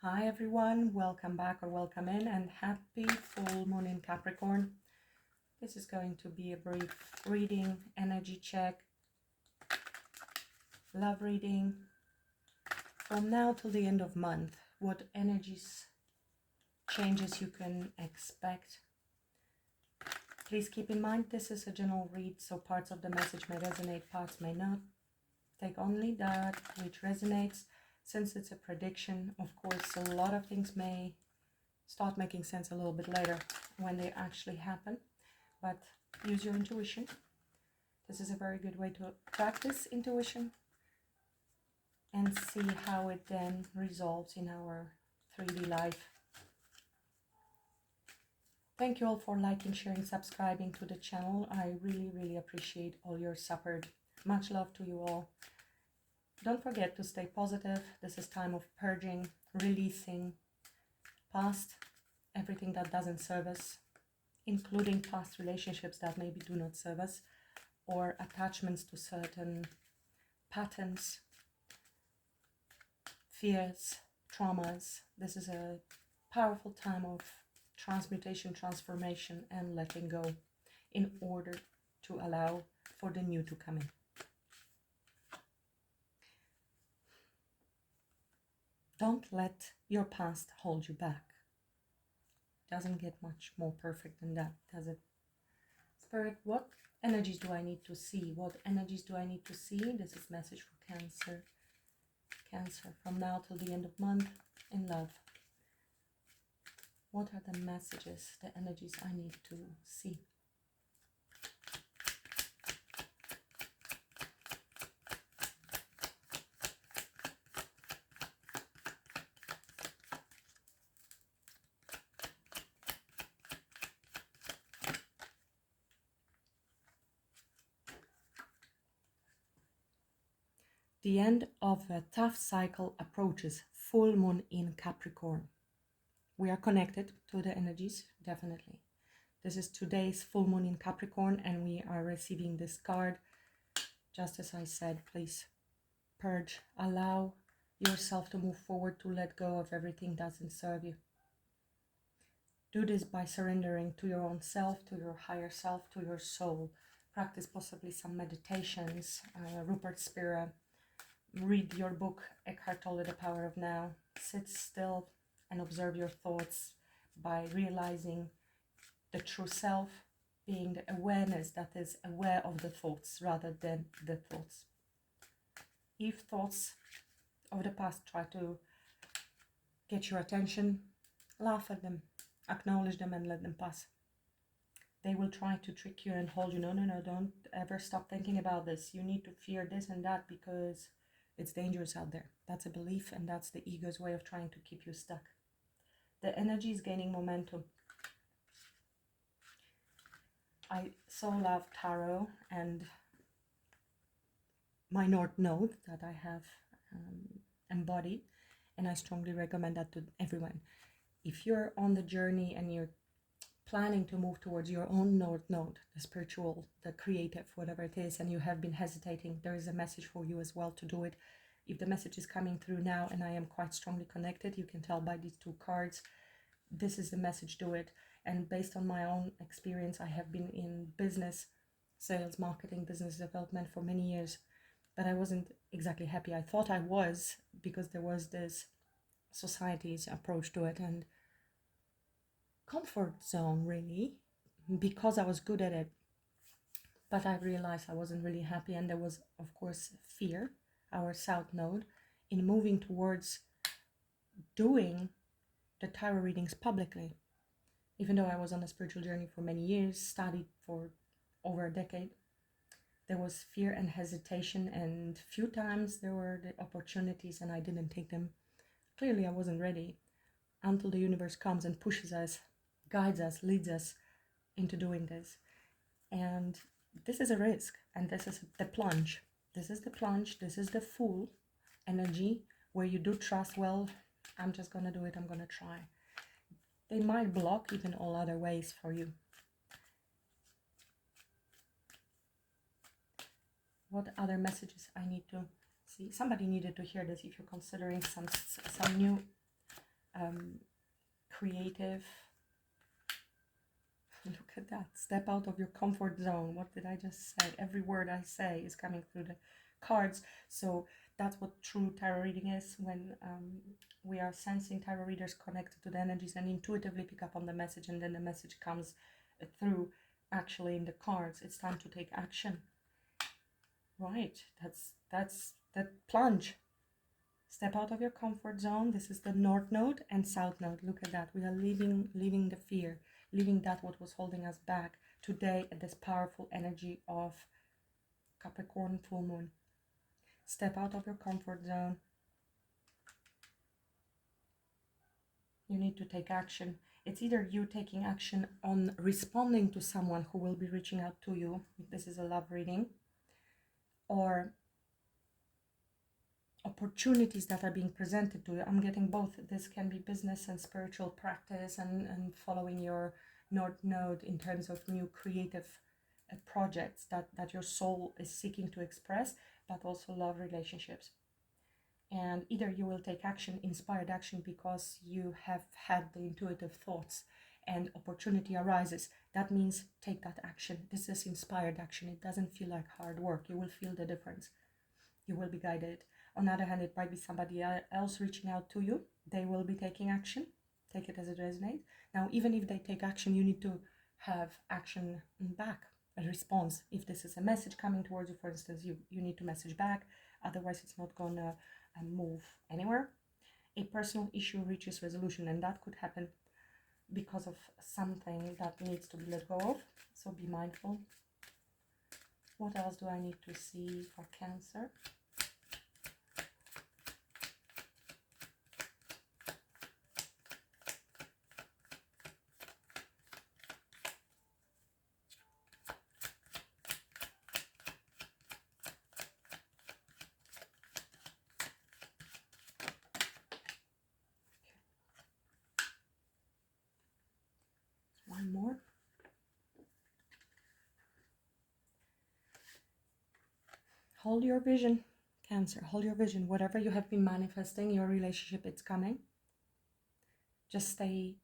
Hi everyone, welcome back or welcome in, and happy full moon in Capricorn. This is going to be a brief reading, energy check, love reading. From now till the end of month, what energies, changes you can expect. Please keep in mind this is a general read, so parts of the message may resonate, parts may not. Take only that which resonates. Since it's a prediction, of course, a lot of things may start making sense a little bit later when they actually happen. But use your intuition. This is a very good way to practice intuition and see how it then resolves in our 3D life. Thank you all for liking, sharing, subscribing to the channel. I really appreciate all your support. Much love to you all. Don't forget to stay positive. This is time of purging, releasing past, everything that doesn't serve us, including past relationships that maybe do not serve us, or attachments to certain patterns, fears, traumas. This is a powerful time of transmutation, transformation, and letting go in order to allow for the new to come in. Don't let your past hold you back. Doesn't get much more perfect than that, does it? Spirit, what energies do I need to see? What energies do I need to see? This is message for Cancer. Cancer, from now till the end of month, in love. What are the messages, the energies I need to see? The end of a tough cycle approaches, full moon in Capricorn. We are connected to the energies, definitely. This is today's full moon in Capricorn, and we are receiving this card. Just as I said, please purge, allow yourself to move forward, to let go of everything that doesn't serve you. Do this by surrendering to your own self, to your higher self, to your soul. Practice possibly some meditations, Rupert Spira. Read your book, Eckhart Tolle, The Power of Now. Sit still and observe your thoughts by realizing the true self, being the awareness that is aware of the thoughts rather than the thoughts. If thoughts of the past try to get your attention, laugh at them, acknowledge them and let them pass. They will try to trick you and hold you. No, don't ever stop thinking about this. You need to fear this and that because it's dangerous out there. That's a belief, and that's the ego's way of trying to keep you stuck. The energy is gaining momentum. I so love tarot and my North Node that I have embodied, and I strongly recommend that to everyone. If you're on the journey and you're planning to move towards your own North Node, the spiritual, the creative, whatever it is, and you have been hesitating, there is a message for you as well to do it. If the message is coming through now, and I am quite strongly connected, you can tell by these two cards, this is the message, do it. And based on my own experience, I have been in business, sales, marketing, business development for many years, but I wasn't exactly happy. I thought I was, because there was this society's approach to it and comfort zone, really, because I was good at it. But I realized I wasn't really happy, and there was, of course, fear, our South Node, in moving towards doing the tarot readings publicly. Even though I was on a spiritual journey for many years, studied for over a decade, there was fear and hesitation, and few times there were the opportunities and I didn't take them. Clearly I wasn't ready, until the universe comes and pushes us, guides us, leads us into doing this. And this is a risk, and this is the plunge. This is the plunge, this is the full energy where you do trust, well, I'm just gonna do it, I'm gonna try. They might block even all other ways for you. What other messages I need to see? Somebody needed to hear this if you're considering some new creative. Look at that. Step out of your comfort zone. What did I just say? Every word I say is coming through the cards. So that's what true tarot reading is, when we are sensing. Tarot readers connected to the energies and intuitively pick up on the message, and then the message comes through actually in the cards. It's time to take action. Right, that's that plunge. Step out of your comfort zone. This is the North Node and South Node. Look at that. We are leaving the fear, leaving that what was holding us back today at this powerful energy of Capricorn full moon. Step out of your comfort zone. You need to take action. It's either you taking action on responding to someone who will be reaching out to you, if this is a love reading, or opportunities that are being presented to you. I'm getting both. This can be business and spiritual practice, and following your North Node in terms of new creative projects that your soul is seeking to express, but also love relationships. And either you will take action, inspired action, because you have had the intuitive thoughts and opportunity arises. That means take that action. This is inspired action. It doesn't feel like hard work. You will feel the difference. You will be guided. On the other hand, it might be somebody else reaching out to you. They will be taking action. Take it as it resonates. Now, even if they take action, you need to have action back, a response. If this is a message coming towards you, for instance, you need to message back. Otherwise, it's not going to move anywhere. A personal issue reaches resolution, and that could happen because of something that needs to be let go of. So be mindful. What else do I need to see for Cancer? One more. Hold your vision, Cancer. Hold your vision. Whatever you have been manifesting, your relationship, it's coming. Just stay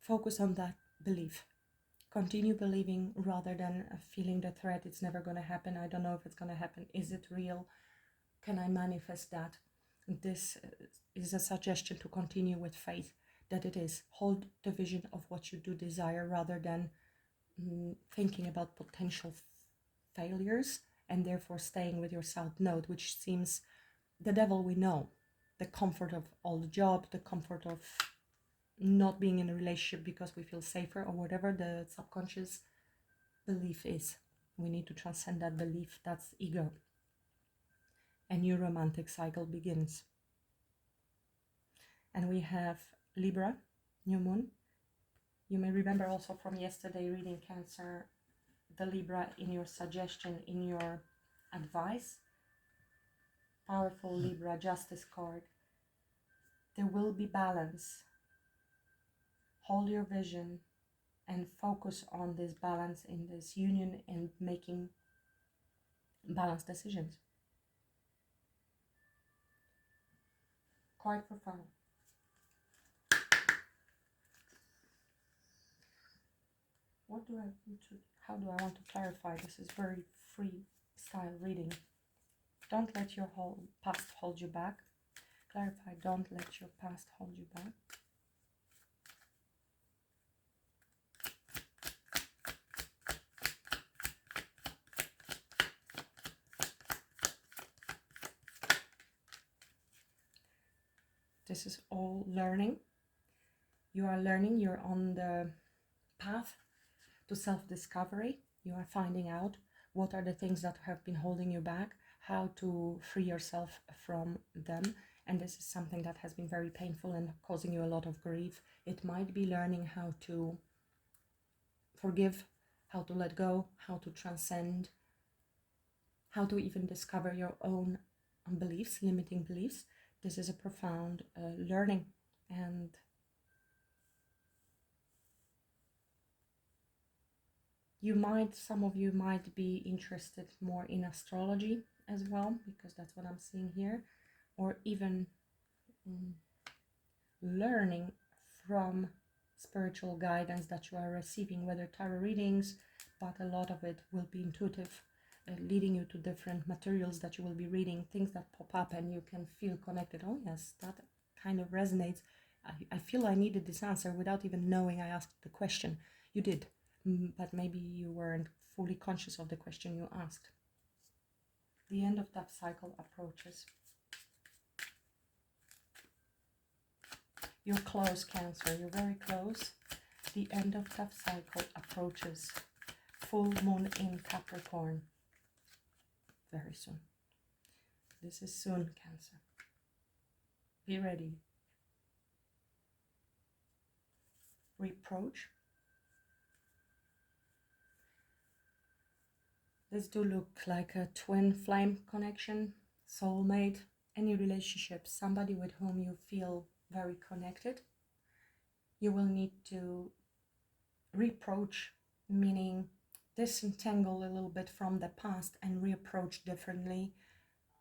focused on that belief. Continue believing rather than feeling the threat. It's never going to happen. I don't know if it's going to happen. Is it real? Can I manifest that? This is a suggestion to continue with faith that it is. Hold the vision of what you do desire rather than thinking about potential failures, and therefore staying with your South Node, which seems the devil we know. The comfort of all the job, the comfort of not being in a relationship because we feel safer, or whatever the subconscious belief is. We need to transcend that belief. That's ego. A new romantic cycle begins. And we have Libra, new moon. You may remember also from yesterday reading, Cancer, the Libra in your suggestion, in your advice. Powerful Libra, Justice card. There will be balance. Hold your vision and focus on this balance in this union and making balanced decisions. Quite profound. What do I need to, how do I want to clarify? This is very free style reading. Don't let your whole past hold you back. Clarify, don't let your past hold you back. This is all learning. You are learning, you're on the path to self-discovery. You are finding out what are the things that have been holding you back, how to free yourself from them. And this is something that has been very painful and causing you a lot of grief. It might be learning how to forgive, how to let go, how to transcend, how to even discover your own beliefs, limiting beliefs. This is a profound learning. And some of you might be interested more in astrology as well, because that's what I'm seeing here, or even learning from spiritual guidance that you are receiving, whether tarot readings, but a lot of it will be intuitive, leading you to different materials that you will be reading, things that pop up and you can feel connected. Oh yes, that kind of resonates. I feel I needed this answer without even knowing I asked the question. You did, but maybe you weren't fully conscious of the question you asked. The end of that cycle approaches. You're close, Cancer. You're very close. The end of that cycle approaches. Full moon in Capricorn. Very soon. This is soon, Cancer. Be ready. Reproach. This do look like a twin flame connection, soulmate, any relationship, somebody with whom you feel very connected. You will need to reapproach, meaning disentangle a little bit from the past and reapproach differently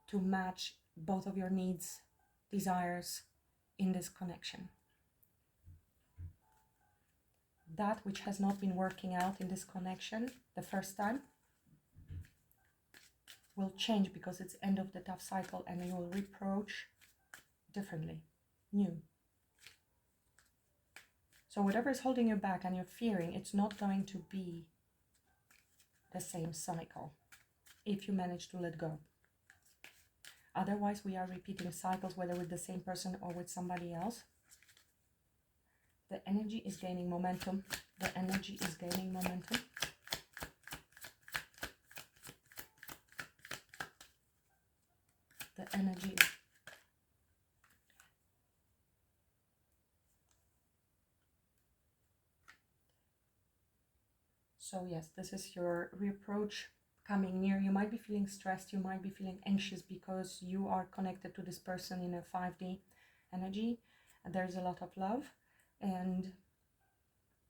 to match both of your needs, desires in this connection. That which has not been working out in this connection the first time will change because it's end of the tough cycle, and you will reapproach differently, new. So whatever is holding you back and you're fearing, it's not going to be the same cycle if you manage to let go. Otherwise, we are repeating cycles, whether with the same person or with somebody else. The energy is gaining momentum. The energy is gaining momentum. The energy. So yes, this is your reapproach coming near. You might be feeling stressed. You might be feeling anxious because you are connected to this person in a 5D energy. And there's a lot of love. And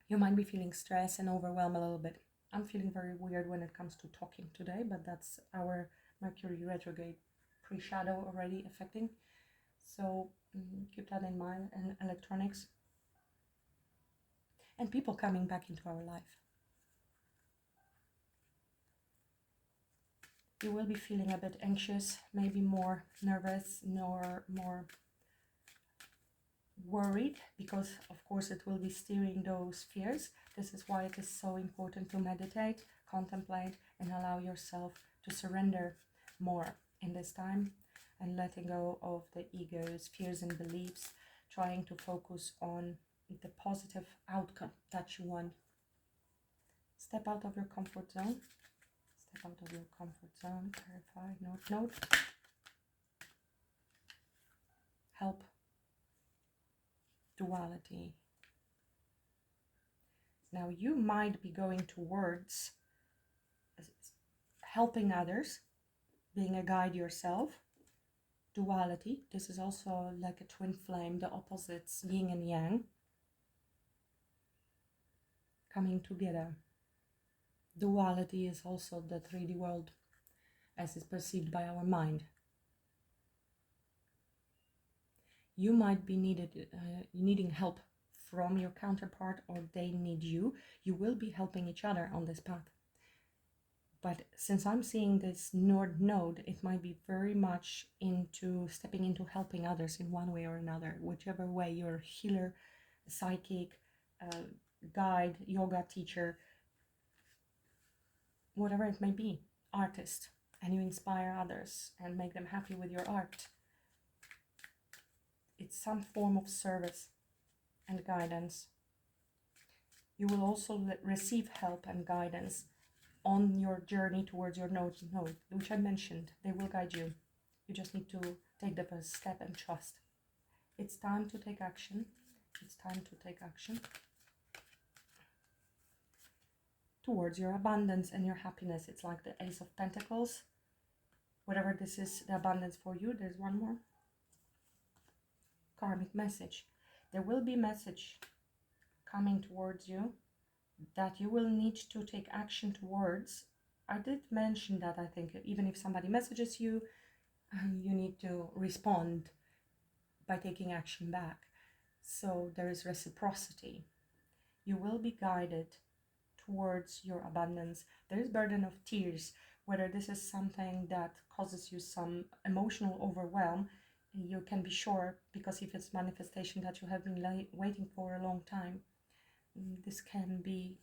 you might be feeling stressed and overwhelmed a little bit. I'm feeling very weird when it comes to talking today, but that's our Mercury retrograde pre-shadow already affecting. So keep that in mind. And electronics. And people coming back into our life. You will be feeling a bit anxious, maybe more nervous, more worried, because of course it will be steering those fears. This is why it is so important to meditate, contemplate, and allow yourself to surrender more in this time, and letting go of the ego's fears and beliefs, trying to focus on the positive outcome that you want. Step out of your comfort zone. Step out of your comfort zone. Clarify. Note. Help. Duality. Now you might be going towards helping others, being a guide yourself. Duality. This is also like a twin flame, the opposites, yin and yang, coming together. Duality is also the 3D world as is perceived by our mind. You might be needing help from your counterpart, or they need you. You will be helping each other on this path. But since I'm seeing this North Node, it might be very much into stepping into helping others in one way or another, whichever way. You're a healer, a psychic, guide, yoga teacher, whatever it may be, artist, and you inspire others and make them happy with your art. It's some form of service and guidance. You will also receive help and guidance on your journey towards your node, which I mentioned. They will guide you. You just need to take the first step and trust. It's time to take action. It's time to take action towards your abundance and your happiness. It's like the Ace of Pentacles. Whatever this is, the abundance for you. There's one more. Karmic message. There will be a message coming towards you that you will need to take action towards. I did mention that, I think, even if somebody messages you, you need to respond by taking action back. So there is reciprocity. You will be guided towards your abundance. There is burden of tears, whether this is something that causes you some emotional overwhelm. You can be sure, because if it's manifestation that you have been waiting for a long time, this can be,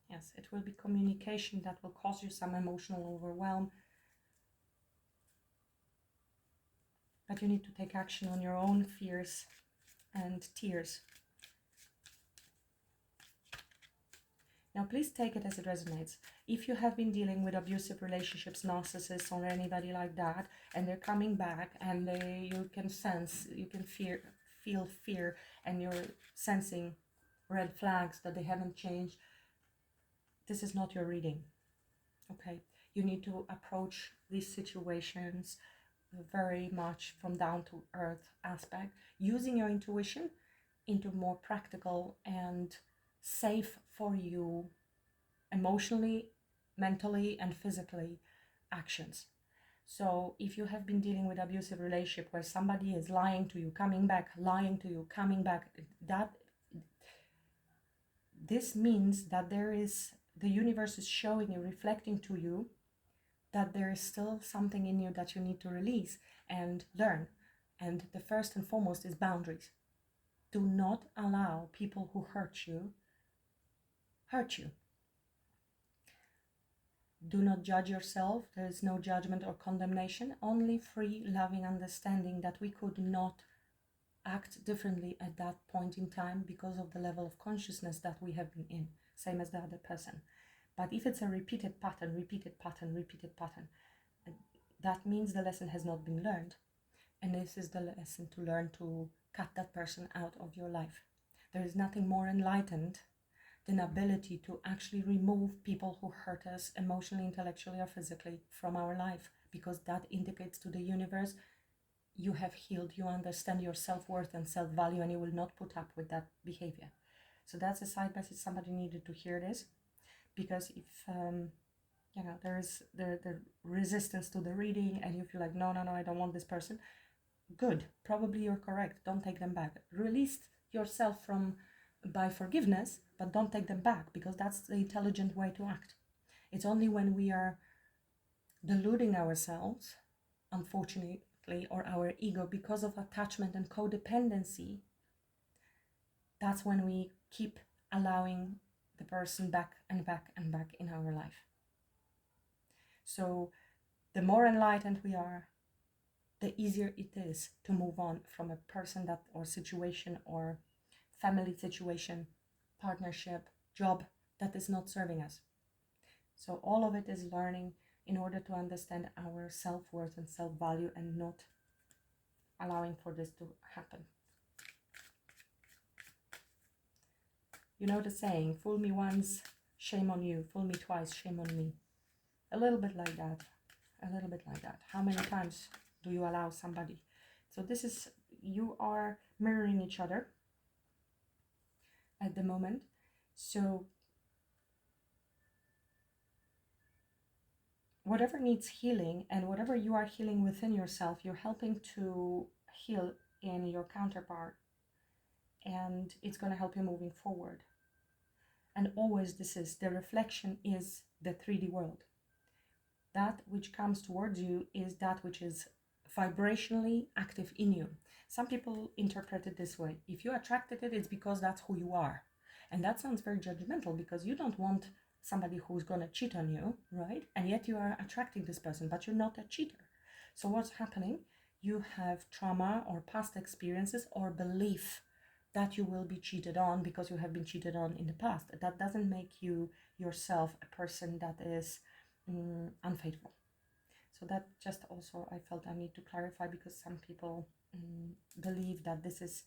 yes, it will be communication that will cause you some emotional overwhelm. But you need to take action on your own fears and tears. Now, please take it as it resonates. If you have been dealing with abusive relationships, narcissists, or anybody like that, and they're coming back, and you can sense, you can feel fear, and you're sensing red flags that they haven't changed, this is not your reading, okay? You need to approach these situations very much from down to earth aspect, using your intuition into more practical and safe for you emotionally, mentally, and physically actions. So if you have been dealing with abusive relationship where somebody is lying to you, coming back, lying to you, coming back, this means that the universe is showing you, reflecting to you, that there is still something in you that you need to release and learn. And the first and foremost is boundaries. Do not allow people who hurt you. Do not judge yourself. There is no judgment or condemnation, only free, loving understanding that we could not act differently at that point in time because of the level of consciousness that we have been in, same as the other person. But if it's a repeated pattern, that means the lesson has not been learned. And this is the lesson to learn to cut that person out of your life. There is nothing more enlightened than ability to actually remove people who hurt us emotionally, intellectually, or physically from our life, because that indicates to the universe you have healed, you understand your self-worth and self-value, and you will not put up with that behavior. So that's a side message. Somebody needed to hear this, because if there is the resistance to the reading and you feel like no, I don't want this person, good, probably you're correct. Don't take them back. Release yourself by forgiveness, but don't take them back, because that's the intelligent way to act. It's only when we are deluding ourselves, unfortunately, or our ego, because of attachment and codependency, that's when we keep allowing the person back and back and back in our life. So the more enlightened we are, the easier it is to move on from a person that, or situation, or family situation, partnership, job that is not serving us. So all of it is learning in order to understand our self-worth and self-value, and not allowing for this to happen. You know the saying, fool me once, shame on you. Fool me twice, shame on me. A little bit like that. How many times do you allow somebody? So this is, you are mirroring each other at the moment. So whatever needs healing, and whatever you are healing within yourself, you're helping to heal in your counterpart, and it's going to help you moving forward. And always the reflection is the 3D world. That which comes towards you is that which is vibrationally active in you. Some people interpret it this way: if you attracted it, it's because that's who you are. And that sounds very judgmental, because you don't want somebody who's going to cheat on you, right? And yet you are attracting this person, but you're not a cheater. So what's happening? You have trauma or past experiences or belief that you will be cheated on because you have been cheated on in the past. That doesn't make you yourself a person that is unfaithful. So that just also, I felt I need to clarify, because some people believe that this is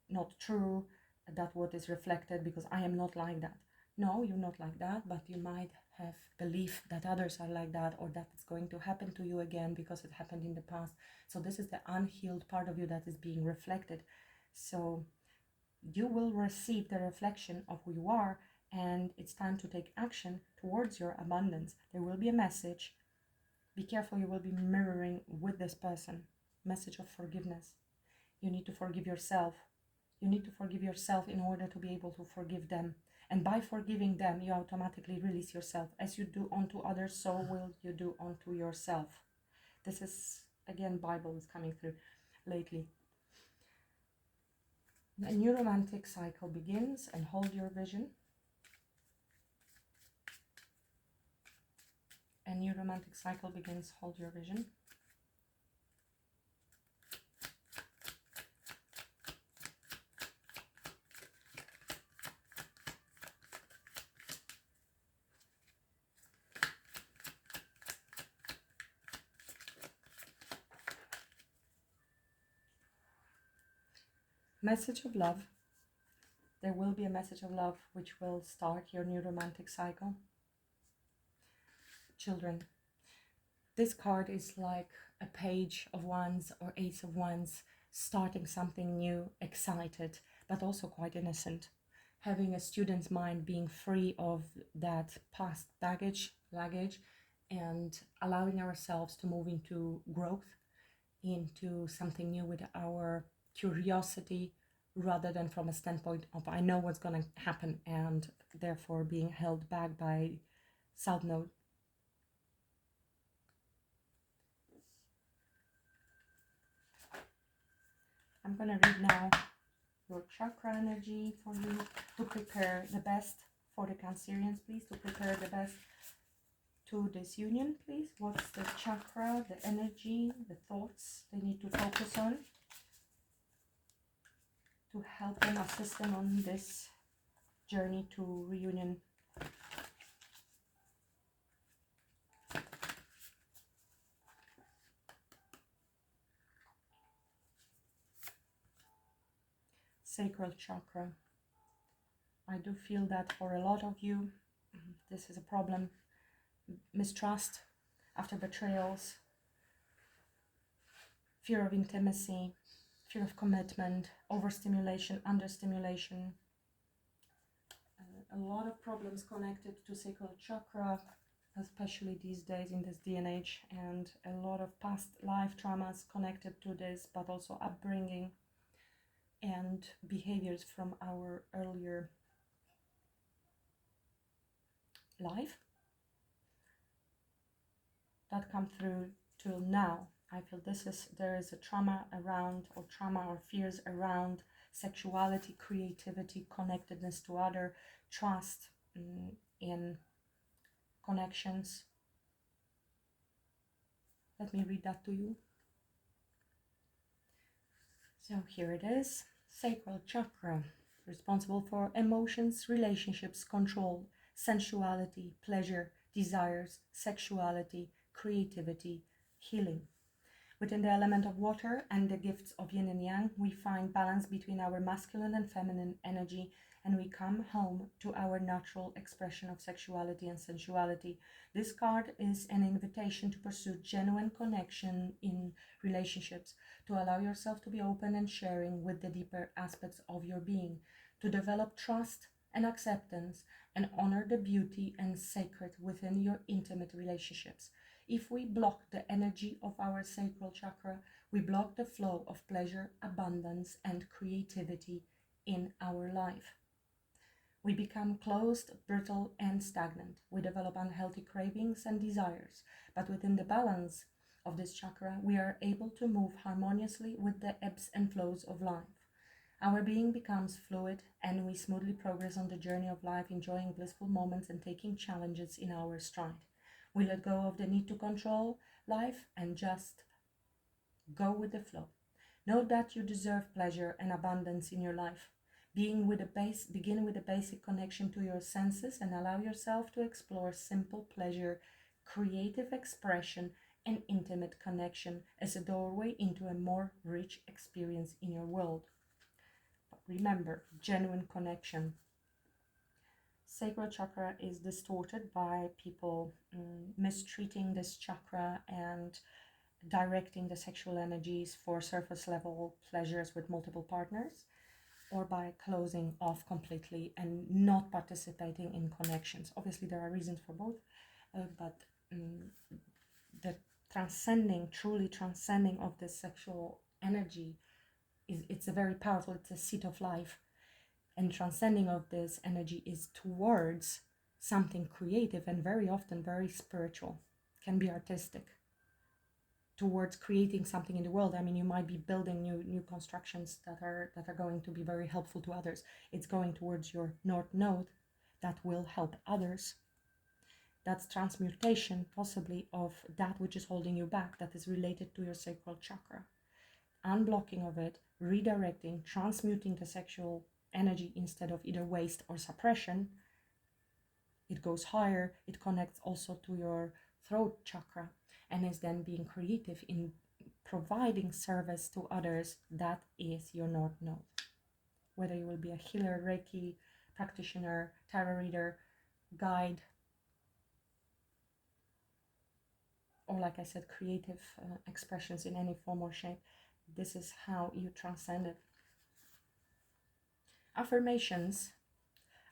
not true, that what is reflected, because I am not like that. No, you're not like that, but you might have belief that others are like that, or that it's going to happen to you again because it happened in the past. So this is the unhealed part of you that is being reflected. So you will receive the reflection of who you are, and it's time to take action towards your abundance. There will be a message. Be careful, you will be mirroring with this person. Message of forgiveness. You need to forgive yourself. You need to forgive yourself in order to be able to forgive them. And by forgiving them, you automatically release yourself. As you do unto others, so will you do unto yourself. This is, again, Bible is coming through lately. The new romantic cycle begins, and hold your vision. A new romantic cycle begins, hold your vision. Message of love. There will be a message of love which will start your new romantic cycle. Children. This card is like a page of wands or ace of wands, starting something new, excited, but also quite innocent. Having a student's mind being free of that past luggage, and allowing ourselves to move into growth, into something new with our curiosity, rather than from a standpoint of I know what's going to happen, and therefore being held back by South Node. I'm going to read now your chakra energy for you to prepare the best for the Cancerians, please, to prepare the best to this union, please. What's the chakra, the energy, the thoughts they need to focus on to help them, assist them on this journey to reunion? Sacral chakra. I do feel that for a lot of you, this is a problem. Mistrust after betrayals, fear of intimacy, fear of commitment, overstimulation, understimulation. A lot of problems connected to sacral chakra, especially these days in this day and age, and a lot of past life traumas connected to this, but also upbringing and behaviors from our earlier life that come through till now. I feel there is a trauma around, or trauma or fears around sexuality, creativity, connectedness to other, trust in connections. Let me read that to you. So here it is. Sacral chakra, responsible for emotions, relationships, control, sensuality, pleasure, desires, sexuality, creativity, healing. Within the element of water and the gifts of yin and yang, we find balance between our masculine and feminine energy, and we come home to our natural expression of sexuality and sensuality. This card is an invitation to pursue genuine connection in relationships, to allow yourself to be open and sharing with the deeper aspects of your being, to develop trust and acceptance, and honor the beauty and sacred within your intimate relationships. If we block the energy of our sacral chakra, we block the flow of pleasure, abundance, and creativity in our life. We become closed, brittle, and stagnant. We develop unhealthy cravings and desires, but within the balance of this chakra, we are able to move harmoniously with the ebbs and flows of life. Our being becomes fluid, and we smoothly progress on the journey of life, enjoying blissful moments and taking challenges in our stride. We let go of the need to control life and just go with the flow. Know that you deserve pleasure and abundance in your life. Begin with a basic connection to your senses and allow yourself to explore simple pleasure, creative expression, and intimate connection as a doorway into a more rich experience in your world. But remember, genuine connection. Sacral chakra is distorted by people mistreating this chakra and directing the sexual energies for surface level pleasures with multiple partners, or by closing off completely and not participating in connections. Obviously, there are reasons for both, but the truly transcending of the sexual energy it's a very powerful, it's a seat of life. And transcending of this energy is towards something creative and very often very spiritual, can be artistic, towards creating something in the world. I mean, you might be building new constructions that are going to be very helpful to others. It's going towards your North Node that will help others. That's transmutation, possibly, of that which is holding you back, that is related to your sacral chakra. Unblocking of it, redirecting, transmuting the sexual energy instead of either waste or suppression. It goes higher. It connects also to your throat chakra and is then being creative in providing service to others. That is your North Node. Whether you will be a healer, Reiki practitioner, tarot reader, guide, or like I said, creative expressions in any form or shape, this is how you transcend it. Affirmations.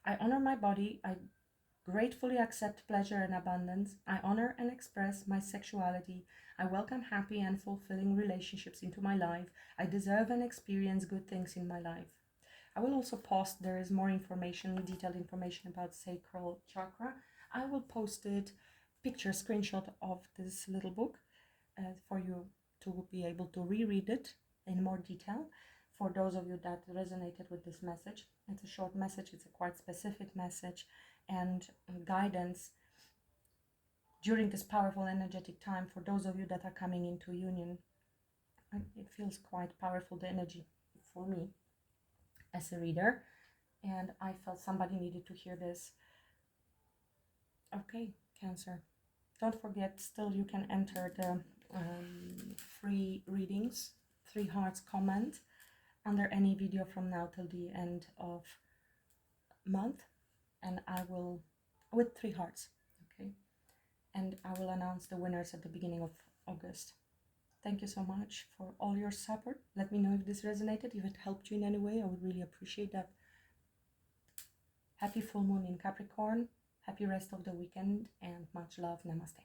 I honor my body. I gratefully accept pleasure and abundance. I honor and express my sexuality. I welcome happy and fulfilling relationships into my life. I deserve and experience good things in my life. I will also post, there is more information, detailed information about sacral chakra. I will post it, picture, screenshot of this little book for you to be able to reread it in more detail. For those of you that resonated with this message, it's a short message, it's a quite specific message, and guidance during this powerful energetic time. For those of you that are coming into union, it feels quite powerful, the energy, for me as a reader, and I felt somebody needed to hear this. Okay, Cancer, don't forget, still you can enter the free readings, 3 hearts comment under any video from now till the end of month, and I will, with 3 hearts, okay, and I will announce the winners at the beginning of August. Thank you so much for all your support. Let me know if this resonated, if it helped you in any way. I would really appreciate that. Happy full moon in Capricorn. Happy rest of the weekend and much love. Namaste.